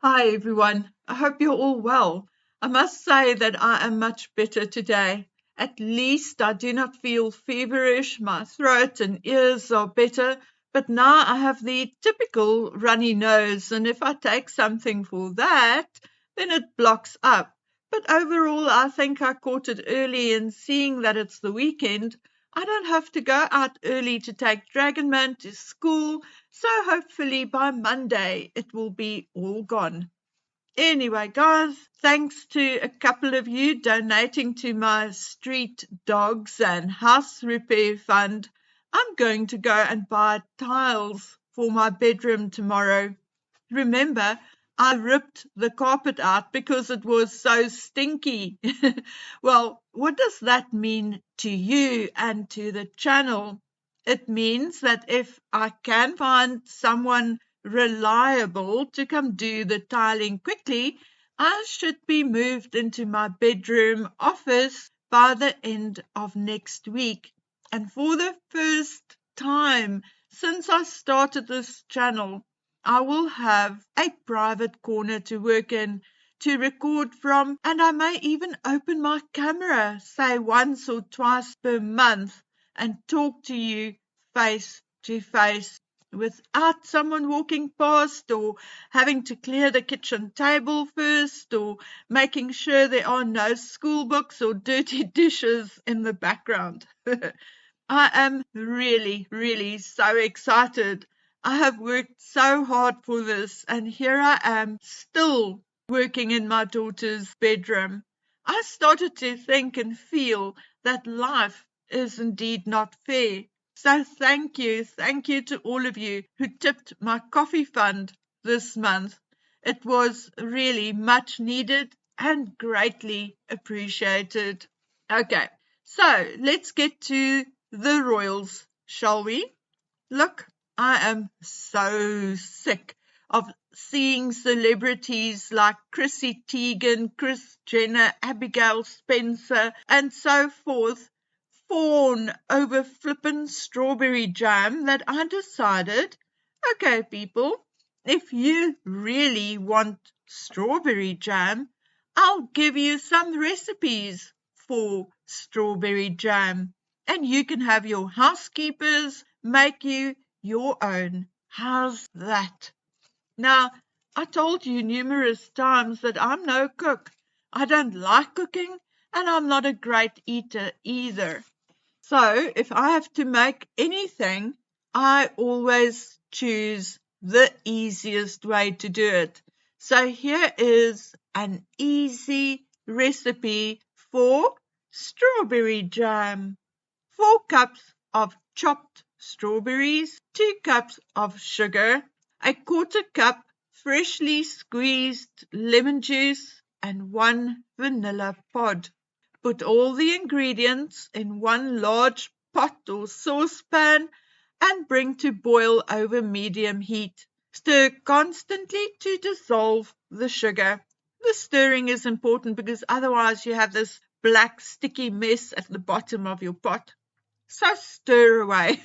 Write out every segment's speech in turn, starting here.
Hi everyone, I hope you're all well. I must say that I am much better today. At least I do not feel feverish, my throat and ears are better, but now I have the typical runny nose, and if I take something for that, then it blocks up. But overall, I think I caught it early, and seeing that it's the weekend, I don't have to go out early to take Dragonman to school, so hopefully by Monday it will be all gone. Anyway, guys, thanks to a couple of you donating to my street dogs and house repair fund, I'm going to go and buy tiles for my bedroom tomorrow. Remember, I ripped the carpet out because it was so stinky. Well, what does that mean to you and to the channel? It means that if I can find someone reliable to come do the tiling quickly, I should be moved into my bedroom office by the end of next week. And for the first time since I started this channel, I will have a private corner to work in, to record from, and I may even open my camera, say once or twice per month, and talk to you face to face without someone walking past or having to clear the kitchen table first or making sure there are no school books or dirty dishes in the background. I am really, really so excited. I have worked so hard for this, and here I am still working in my daughter's bedroom. I started to think and feel that life is indeed not fair. So thank you to all of you who tipped my coffee fund this month. It was really much needed and greatly appreciated. Okay, so let's get to the royals, shall we? Look, I am so sick of seeing celebrities like Chrissy Teigen, Kris Jenner, Abigail Spencer, and so forth fawn over flippin' strawberry jam that I decided, okay, people, if you really want strawberry jam, I'll give you some recipes for strawberry jam, and you can have your housekeepers make you your own. How's that? Now, I told you numerous times that I'm no cook. I don't like cooking, and I'm not a great eater either. So if I have to make anything, I always choose the easiest way to do it. So here is an easy recipe for strawberry jam. 4 cups of chopped strawberries, 2 cups of sugar, a quarter cup freshly squeezed lemon juice, and 1 vanilla pod. Put all the ingredients in one large pot or saucepan and bring to boil over medium heat. Stir constantly to dissolve the sugar. The stirring is important because otherwise you have this black sticky mess at the bottom of your pot. So stir away.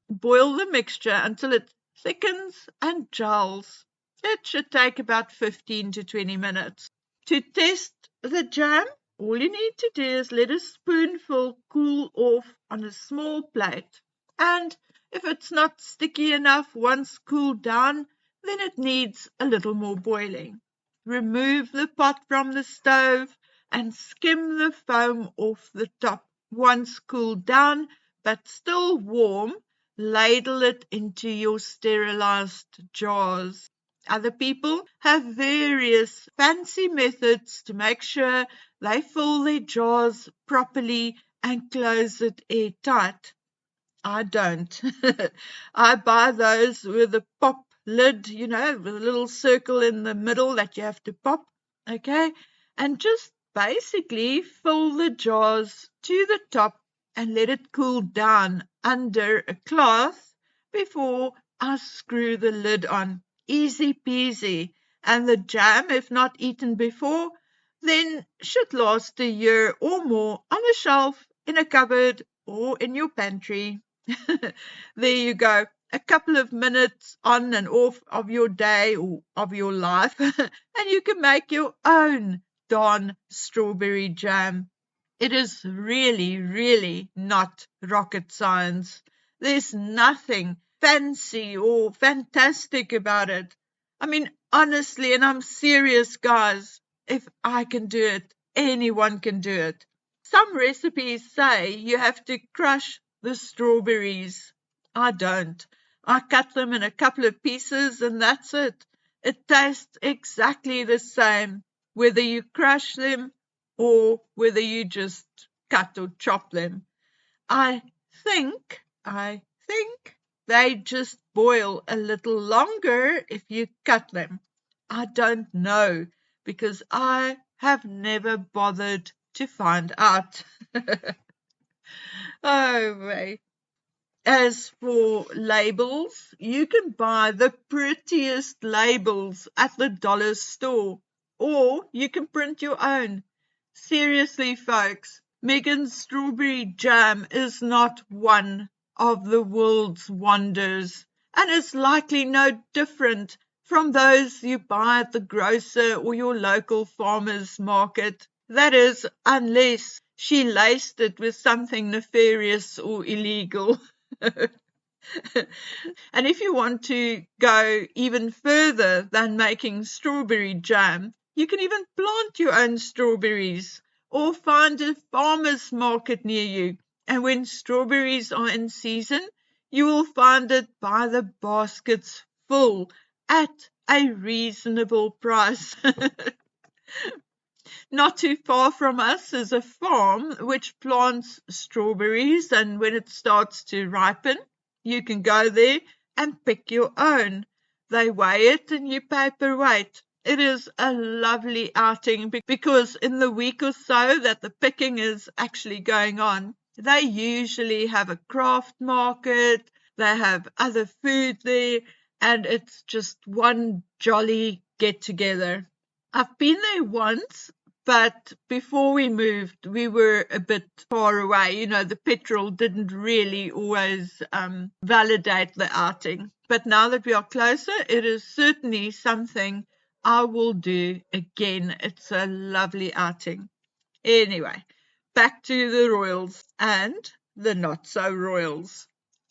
Boil the mixture until it thickens and gels. It should take about 15 to 20 minutes. To test the jam, all you need to do is let a spoonful cool off on a small plate. And if it's not sticky enough once cooled down, then it needs a little more boiling. Remove the pot from the stove and skim the foam off the top. Once cooled down, but still warm, ladle it into your sterilized jars. Other people have various fancy methods to make sure they fill their jars properly and close it airtight. I don't. I buy those with a pop lid, with a little circle in the middle that you have to pop, okay? And just basically fill the jars to the top and let it cool down under a cloth before I screw the lid on. Easy peasy. And the jam, if not eaten before, then should last a year or more on a shelf, in a cupboard, or in your pantry. There you go. a couple of minutes on and off of your day or of your life, and you can make your own darn strawberry jam. It is really, really not rocket science. There's nothing fancy or fantastic about it. I mean, honestly, and I'm serious, guys, if I can do it, anyone can do it. Some recipes say you have to crush the strawberries. I don't. I cut them in a couple of pieces and that's it. It tastes exactly the same, whether you crush them or whether you just cut or chop them. I think they just boil a little longer if you cut them. I don't know because I have never bothered to find out. Oh, wait. As for labels, you can buy the prettiest labels at the dollar store, or you can print your own. Seriously, folks, Megan's strawberry jam is not one of the world's wonders, and it's likely no different from those you buy at the grocer or your local farmer's market. That is, unless she laced it with something nefarious or illegal. And if you want to go even further than making strawberry jam, you can even plant your own strawberries or find a farmer's market near you. And when strawberries are in season, you will find it by the baskets full at a reasonable price. Not too far from us is a farm which plants strawberries, and when it starts to ripen, you can go there and pick your own. They weigh it and you pay per weight. It is a lovely outing because in the week or so that the picking is actually going on, they usually have a craft market, they have other food there, and it's just one jolly get-together. I've been there once, but before we moved, we were a bit far away. You know, the petrol didn't really always validate the outing. But now that we are closer, it is certainly something I will do again. It's a lovely outing. Anyway, back to the royals and the not-so-royals.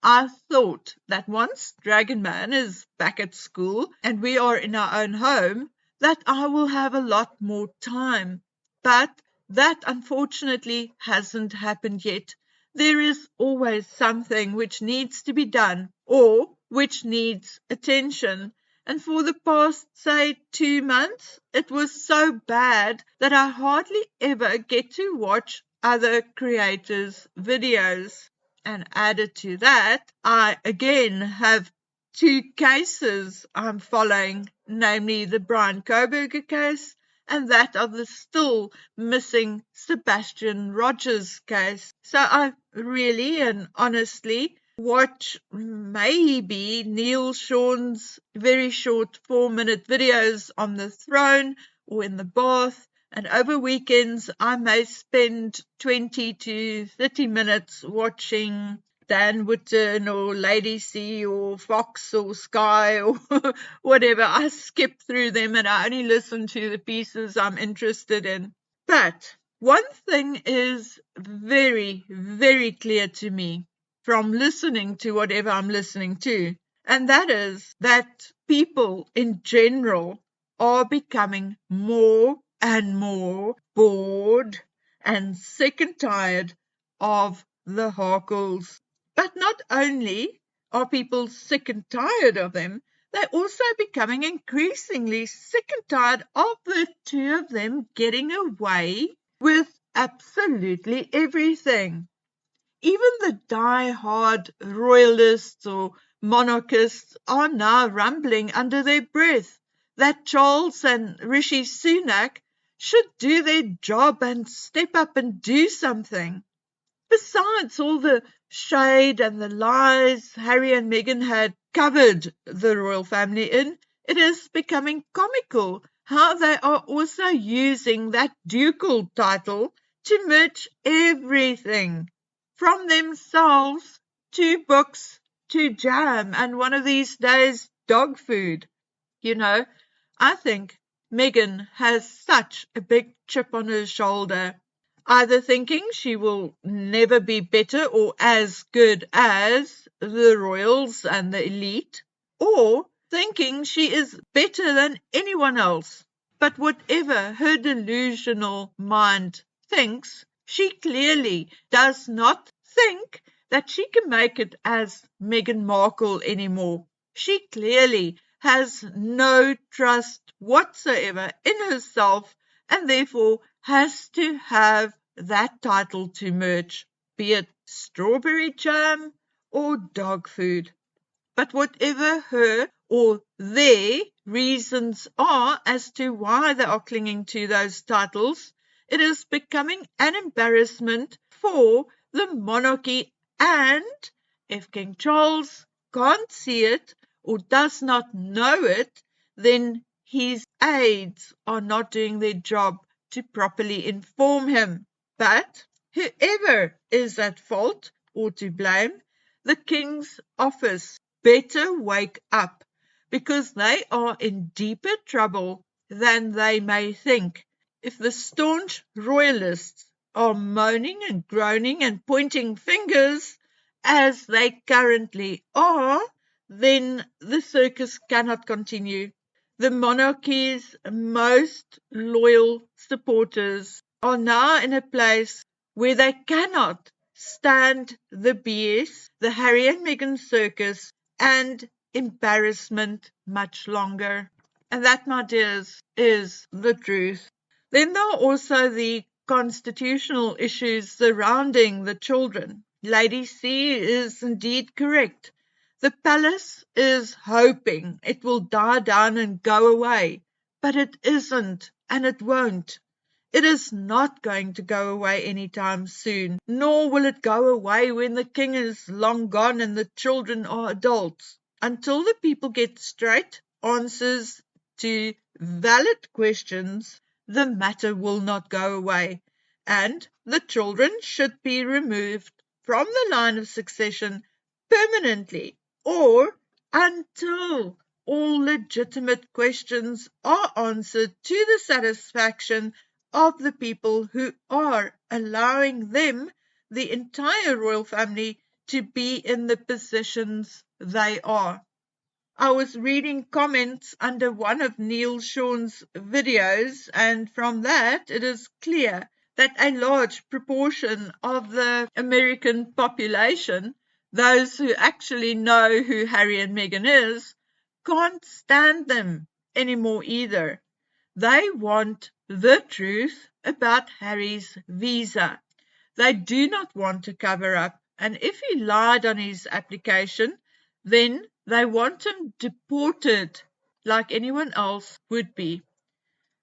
I thought that once Dragon Man is back at school and we are in our own home, that I will have a lot more time. But that unfortunately hasn't happened yet. There is always something which needs to be done or which needs attention. And for the past, say, 2 months, it was so bad that I hardly ever get to watch other creators' videos. And added to that, I again have 2 cases I'm following, namely the Brian Koberger case and that of the still missing Sebastian Rogers case. So I really and honestly watch maybe Neil Sean's very short 4-minute videos on the throne or in the bath. And over weekends, I may spend 20 to 30 minutes watching Dan Wootton or Lady C or Fox or Sky or whatever. I skip through them and I only listen to the pieces I'm interested in. But one thing is very, very clear to me from listening to whatever I'm listening to, and that is that people in general are becoming more and more bored and sick and tired of the Harkles. But not only are people sick and tired of them, they're also becoming increasingly sick and tired of the two of them getting away with absolutely everything. Even the die-hard royalists or monarchists are now rumbling under their breath that Charles and Rishi Sunak should do their job and step up and do something. Besides all the shade and the lies Harry and Meghan had covered the royal family in, it is becoming comical how they are also using that ducal title to merge everything, from themselves to books to jam and one of these days dog food. You know, I think Megan has such a big chip on her shoulder, either thinking she will never be better or as good as the royals and the elite, or thinking she is better than anyone else. But whatever her delusional mind thinks, she clearly does not think that she can make it as Meghan Markle anymore. She clearly has no trust whatsoever in herself and therefore has to have that title to merge, be it strawberry jam or dog food. But whatever her or their reasons are as to why they are clinging to those titles, it is becoming an embarrassment for the monarchy, and if King Charles can't see it or does not know it, then his aides are not doing their job to properly inform him. But whoever is at fault or to blame, the King's office better wake up, because they are in deeper trouble than they may think. If the staunch royalists are moaning and groaning and pointing fingers, as they currently are, then the circus cannot continue. The monarchy's most loyal supporters are now in a place where they cannot stand the BS, the Harry and Meghan circus, and embarrassment much longer. And that, my dears, is the truth. Then there are also the constitutional issues surrounding the children. Lady C is indeed correct. The palace is hoping it will die down and go away, but it isn't, and it won't. It is not going to go away anytime soon, nor will it go away when the king is long gone and the children are adults. Until the people get straight answers to valid questions, the matter will not go away, and the children should be removed from the line of succession permanently, or until all legitimate questions are answered to the satisfaction of the people who are allowing them, the entire royal family, to be in the positions they are. I was reading comments under one of Neil Sean's videos, and from that it is clear that a large proportion of the American population, those who actually know who Harry and Meghan is, can't stand them anymore either. They want the truth about Harry's visa. They do not want to cover up, and if he lied on his application, then they want him deported like anyone else would be.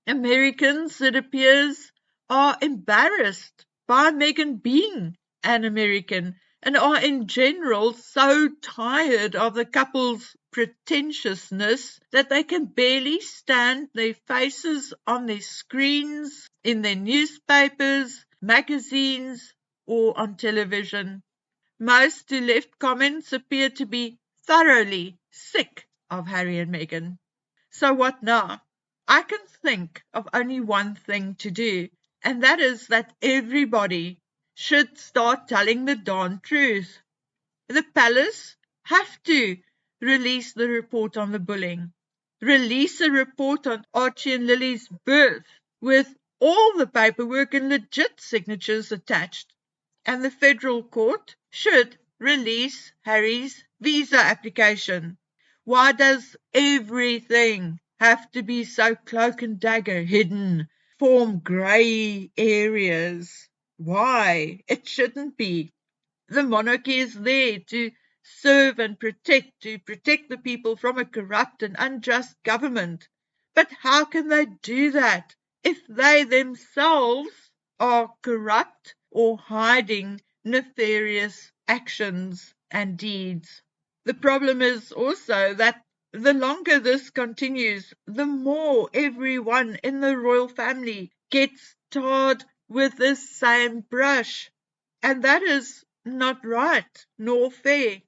Americans, it appears, are embarrassed by Meghan being an American and are in general so tired of the couple's pretentiousness that they can barely stand their faces on their screens, in their newspapers, magazines, or on television. Most who left comments appear to be thoroughly sick of Harry and Meghan. So what now? I can think of only one thing to do, and that is that everybody should start telling the darn truth. The palace have to release the report on the bullying, release a report on Archie and Lily's birth with all the paperwork and legit signatures attached, and the federal court should release Harry's visa application. Why does everything have to be so cloak and dagger hidden, form grey areas? Why? It shouldn't be. The monarchy is there to serve and protect, to protect the people from a corrupt and unjust government. But how can they do that if they themselves are corrupt or hiding nefarious actions and deeds? The problem is also that the longer this continues, the more everyone in the royal family gets tarred with the same brush. And that is not right nor fair.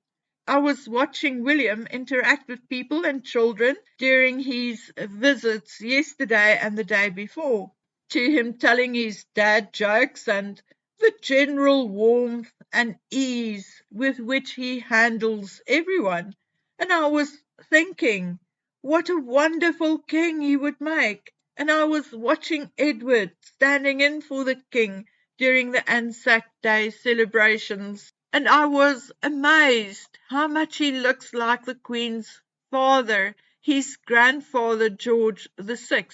I was watching William interact with people and children during his visits yesterday and the day before, to him telling his dad jokes and the general warmth and ease with which he handles everyone. And I was thinking, what a wonderful king he would make. And I was watching Edward standing in for the king during the Anzac Day celebrations, and I was amazed how much he looks like the Queen's father, his grandfather George VI.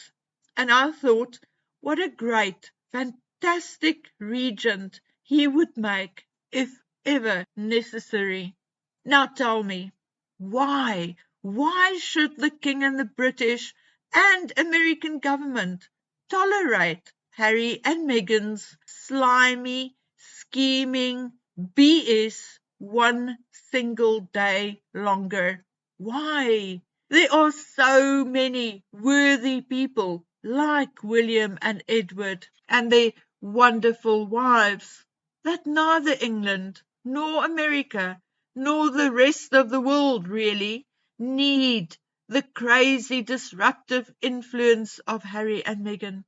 And I thought, what a great, fantastic regent he would make if ever necessary. Now tell me, why? Why should the King and the British and American government tolerate Harry and Meghan's slimy, scheming BS one single day longer? Why? There are so many worthy people like William and Edward and their wonderful wives that neither England nor America nor the rest of the world really need the crazy disruptive influence of Harry and Meghan.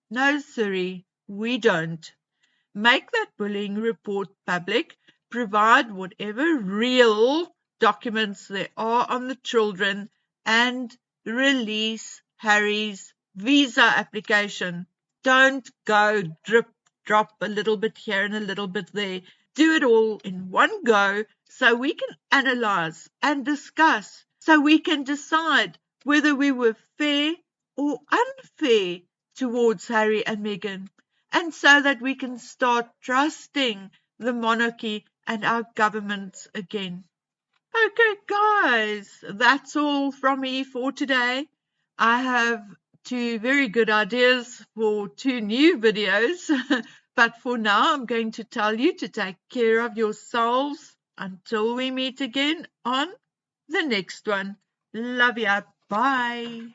No, sirree, we don't. Make that bullying report public, provide whatever real documents there are on the children, and release Harry's visa application. Don't go drip, drop a little bit here and a little bit there. Do it all in one go so we can analyze and discuss, so we can decide whether we were fair or unfair towards Harry and Meghan, and so that we can start trusting the monarchy and our governments again. Okay, guys, that's all from me for today. I have two very good ideas for two new videos, but for now, I'm going to tell you to take care of yourselves until we meet again on the next one. Love ya. Bye.